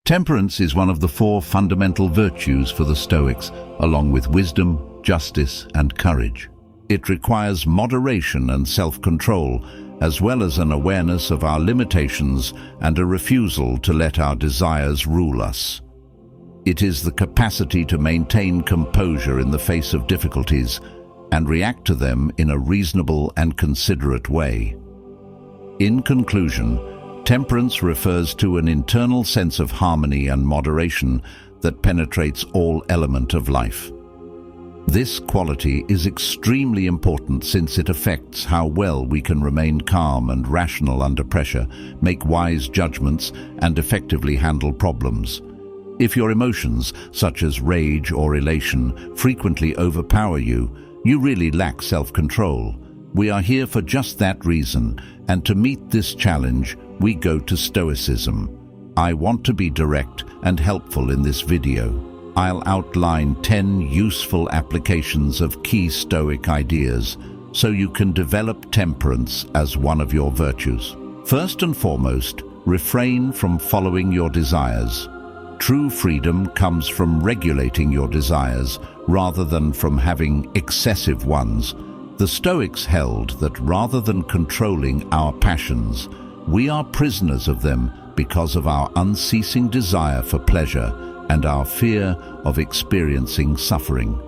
Temperance is one of the four fundamental virtues for the Stoics, along with wisdom, justice, and courage. It requires moderation and self-control, as well as an awareness of our limitations and a refusal to let our desires rule us. It is the capacity to maintain composure in the face of difficulties and react to them in a reasonable and considerate way. In conclusion, temperance refers to an internal sense of harmony and moderation that penetrates all elements of life. This quality is extremely important since it affects how well we can remain calm and rational under pressure, make wise judgments, and effectively handle problems. If your emotions, such as rage or elation, frequently overpower you, you really lack self-control. We are here for just that reason, and to meet this challenge, we go to Stoicism. I want to be direct and helpful in this video. I'll outline 10 useful applications of key Stoic ideas so you can develop temperance as one of your virtues. First and foremost, refrain from following your desires. True freedom comes from regulating your desires rather than from having excessive ones. The Stoics held that rather than controlling our passions, we are prisoners of them because of our unceasing desire for pleasure and our fear of experiencing suffering.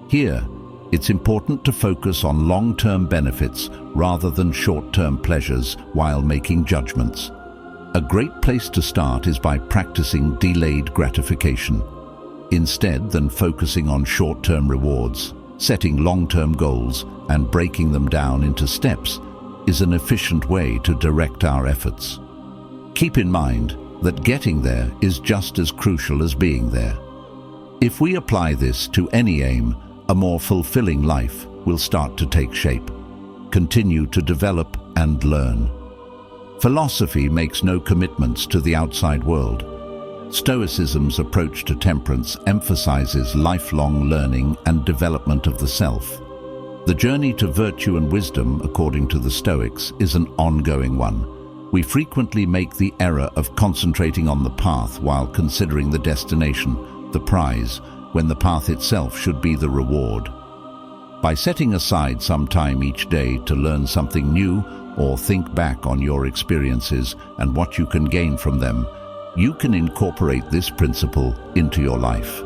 Here, it's important to focus on long-term benefits rather than short-term pleasures while making judgments. A great place to start is by practicing delayed gratification. Instead than focusing on short-term rewards, setting long-term goals and breaking them down into steps is an efficient way to direct our efforts. Keep in mind that getting there is just as crucial as being there. If we apply this to any aim, a more fulfilling life will start to take shape. Continue to develop and learn. Philosophy makes no commitments to the outside world. Stoicism's approach to temperance emphasizes lifelong learning and development of the self. The journey to virtue and wisdom, according to the Stoics, is an ongoing one. We frequently make the error of concentrating on the path while considering the destination, the prize, when the path itself should be the reward. By setting aside some time each day to learn something new or think back on your experiences and what you can gain from them, you can incorporate this principle into your life.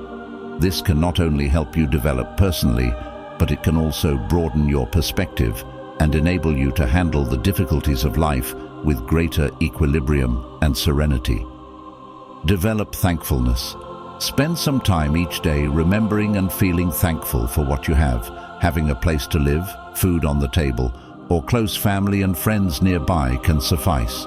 This can not only help you develop personally, but it can also broaden your perspective and enable you to handle the difficulties of life with greater equilibrium and serenity. Develop thankfulness. Spend some time each day remembering and feeling thankful for what you have, having a place to live, food on the table, or close family and friends nearby can suffice.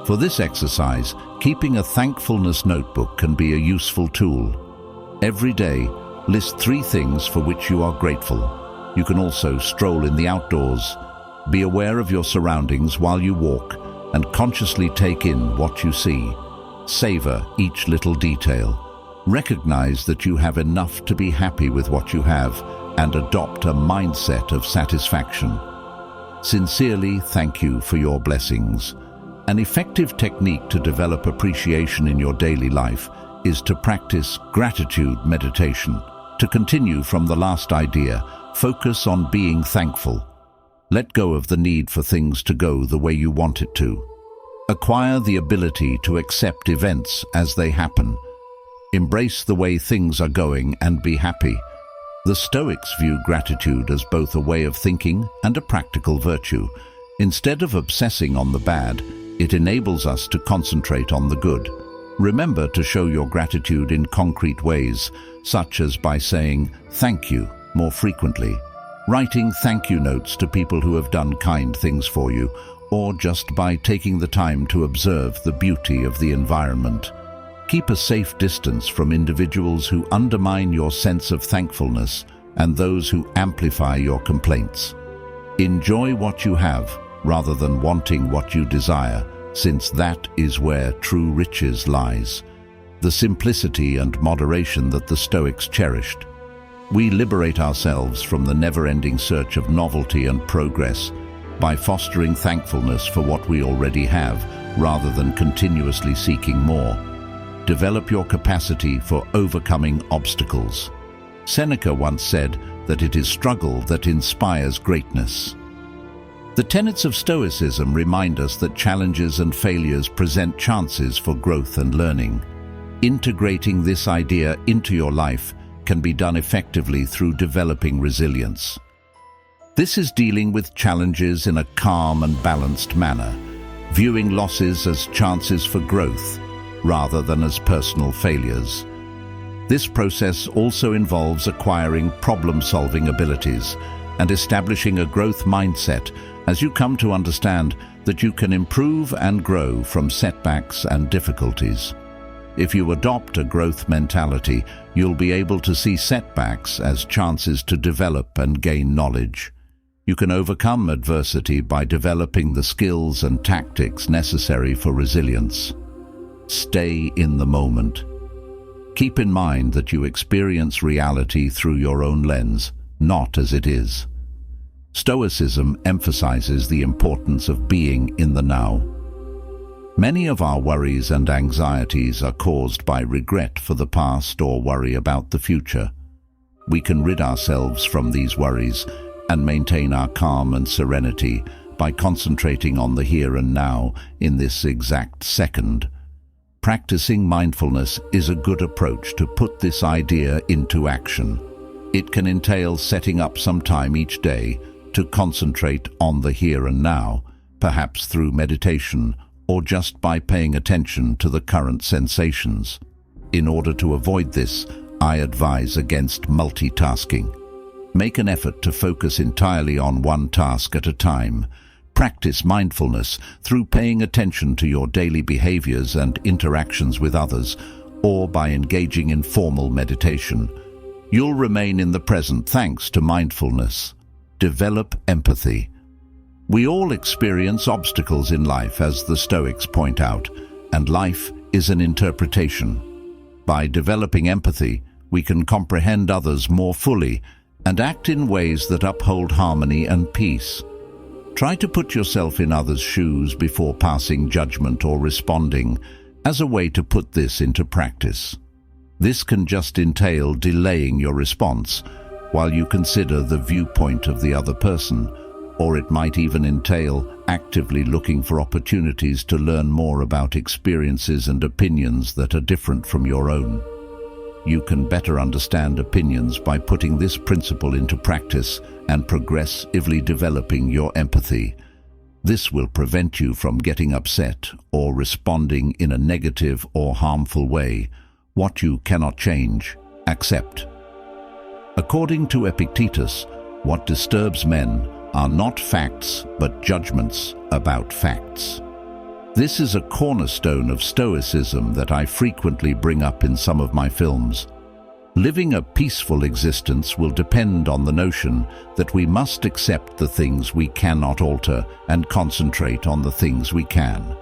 For this exercise, keeping a thankfulness notebook can be a useful tool. Every day, list 3 things for which you are grateful. You can also stroll in the outdoors. Be aware of your surroundings while you walk and consciously take in what you see. Savor each little detail. Recognize that you have enough to be happy with what you have and adopt a mindset of satisfaction. Sincerely thank you for your blessings. An effective technique to develop appreciation in your daily life is to practice gratitude meditation. To continue from the last idea, focus on being thankful. Let go of the need for things to go the way you want it to. Acquire the ability to accept events as they happen. Embrace the way things are going and be happy. The Stoics view gratitude as both a way of thinking and a practical virtue. Instead of obsessing on the bad, it enables us to concentrate on the good. Remember to show your gratitude in concrete ways, such as by saying thank you more frequently, writing thank you notes to people who have done kind things for you, or just by taking the time to observe the beauty of the environment. Keep a safe distance from individuals who undermine your sense of thankfulness and those who amplify your complaints. Enjoy what you have rather than wanting what you desire, since that is where true riches lies. The simplicity and moderation that the Stoics cherished. We liberate ourselves from the never-ending search of novelty and progress by fostering thankfulness for what we already have rather than continuously seeking more. develop your capacity for overcoming obstacles. Seneca once said that it is struggle that inspires greatness. The tenets of Stoicism remind us that challenges and failures present chances for growth and learning. Integrating this idea into your life can be done effectively through developing resilience. This is dealing with challenges in a calm and balanced manner, viewing losses as chances for growth rather than as personal failures. This process also involves acquiring problem-solving abilities and establishing a growth mindset as you come to understand that you can improve and grow from setbacks and difficulties. If you adopt a growth mentality, you'll be able to see setbacks as chances to develop and gain knowledge. You can overcome adversity by developing the skills and tactics necessary for resilience. Stay in the moment. Keep in mind that you experience reality through your own lens, not as it is. Stoicism emphasizes the importance of being in the now. Many of our worries and anxieties are caused by regret for the past or worry about the future. We can rid ourselves from these worries and maintain our calm and serenity by concentrating on the here and now in this exact second. Practicing mindfulness is a good approach to put this idea into action. It can entail setting up some time each day to concentrate on the here and now, perhaps through meditation or just by paying attention to the current sensations. In order to avoid this, I advise against multitasking. Make an effort to focus entirely on one task at a time. Practice mindfulness through paying attention to your daily behaviors and interactions with others, or by engaging in formal meditation. You'll remain in the present thanks to mindfulness. Develop empathy. We all experience obstacles in life, as the Stoics point out, and life is an interpretation. By developing empathy, we can comprehend others more fully and act in ways that uphold harmony and peace. Try to put yourself in others' shoes before passing judgment or responding, as a way to put this into practice. This can just entail delaying your response while you consider the viewpoint of the other person, or it might even entail actively looking for opportunities to learn more about experiences and opinions that are different from your own. You can better understand opinions by putting this principle into practice and progressively developing your empathy. This will prevent you from getting upset or responding in a negative or harmful way. What you cannot change, accept. According to Epictetus, what disturbs men are not facts but judgments about facts. This is a cornerstone of Stoicism that I frequently bring up in some of my films. Living a peaceful existence will depend on the notion that we must accept the things we cannot alter and concentrate on the things we can.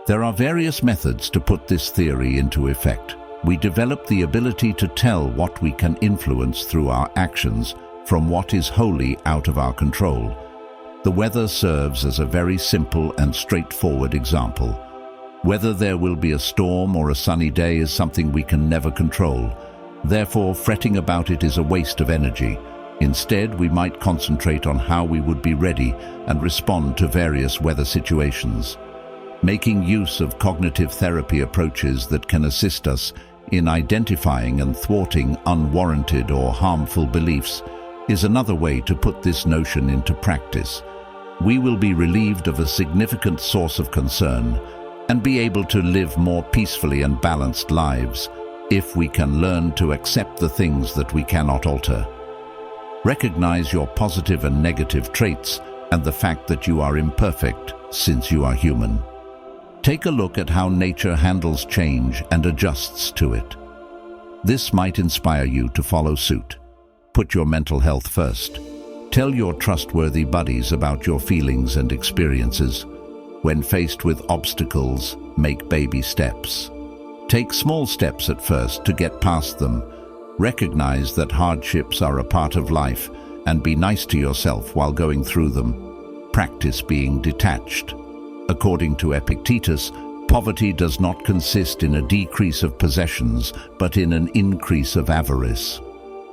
There are various methods to put this theory into effect. We develop the ability to tell what we can influence through our actions from what is wholly out of our control. The weather serves as a very simple and straightforward example. Whether there will be a storm or a sunny day is something we can never control. Therefore, fretting about it is a waste of energy. Instead, we might concentrate on how we would be ready and respond to various weather situations. Making use of cognitive therapy approaches that can assist us in identifying and thwarting unwarranted or harmful beliefs is another way to put this notion into practice. We will be relieved of a significant source of concern and be able to live more peacefully and balanced lives if we can learn to accept the things that we cannot alter. Recognize your positive and negative traits and the fact that you are imperfect since you are human. Take a look at how nature handles change and adjusts to it. This might inspire you to follow suit. Put your mental health first. Tell your trustworthy buddies about your feelings and experiences. When faced with obstacles, make baby steps. Take small steps at first to get past them. Recognize that hardships are a part of life and be nice to yourself while going through them. Practice being detached. According to Epictetus, Poverty does not consist in a decrease of possessions, but in an increase of avarice.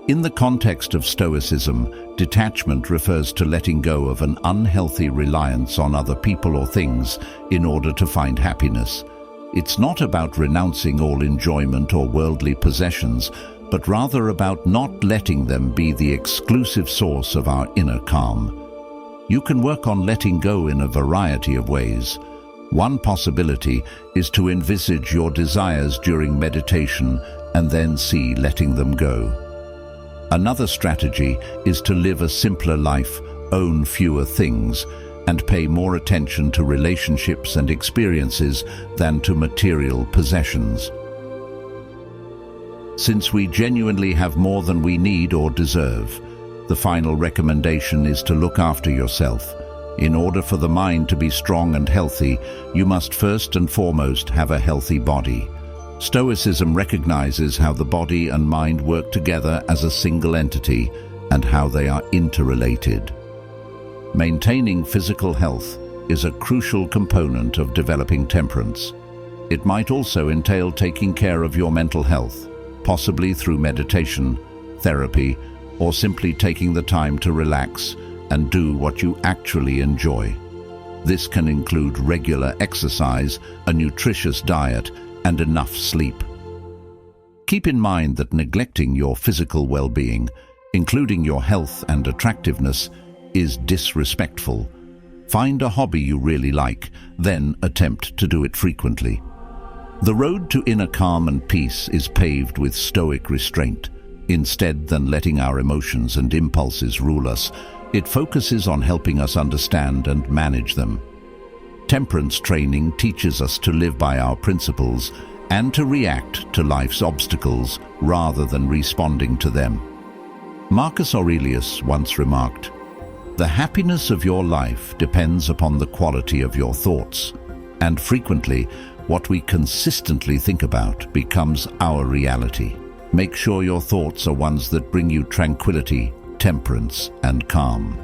In the context of Stoicism, detachment refers to letting go of an unhealthy reliance on other people or things in order to find happiness. It's not about renouncing all enjoyment or worldly possessions, but rather about not letting them be the exclusive source of our inner calm. You can work on letting go in a variety of ways. One possibility is to envisage your desires during meditation and then see letting them go. Another strategy is to live a simpler life, own fewer things, and pay more attention to relationships and experiences than to material possessions. Since we genuinely have more than we need or deserve, the final recommendation is to look after yourself. In order for the mind to be strong and healthy, you must first and foremost have a healthy body. Stoicism recognizes how the body and mind work together as a single entity and how they are interrelated. Maintaining physical health is a crucial component of developing temperance. It might also entail taking care of your mental health, possibly through meditation, therapy, or simply taking the time to relax and do what you actually enjoy. This can include regular exercise, a nutritious diet, and enough sleep. Keep in mind that neglecting your physical well-being, including your health and attractiveness, is disrespectful. Find a hobby you really like, then attempt to do it frequently. The road to inner calm and peace is paved with Stoic restraint. Instead than letting our emotions and impulses rule us, it focuses on helping us understand and manage them. Temperance training teaches us to live by our principles and to react to life's obstacles rather than responding to them. Marcus Aurelius once remarked, "The happiness of your life depends upon the quality of your thoughts, and frequently, what we consistently think about becomes our reality." Make sure your thoughts are ones that bring you tranquility, temperance, and calm.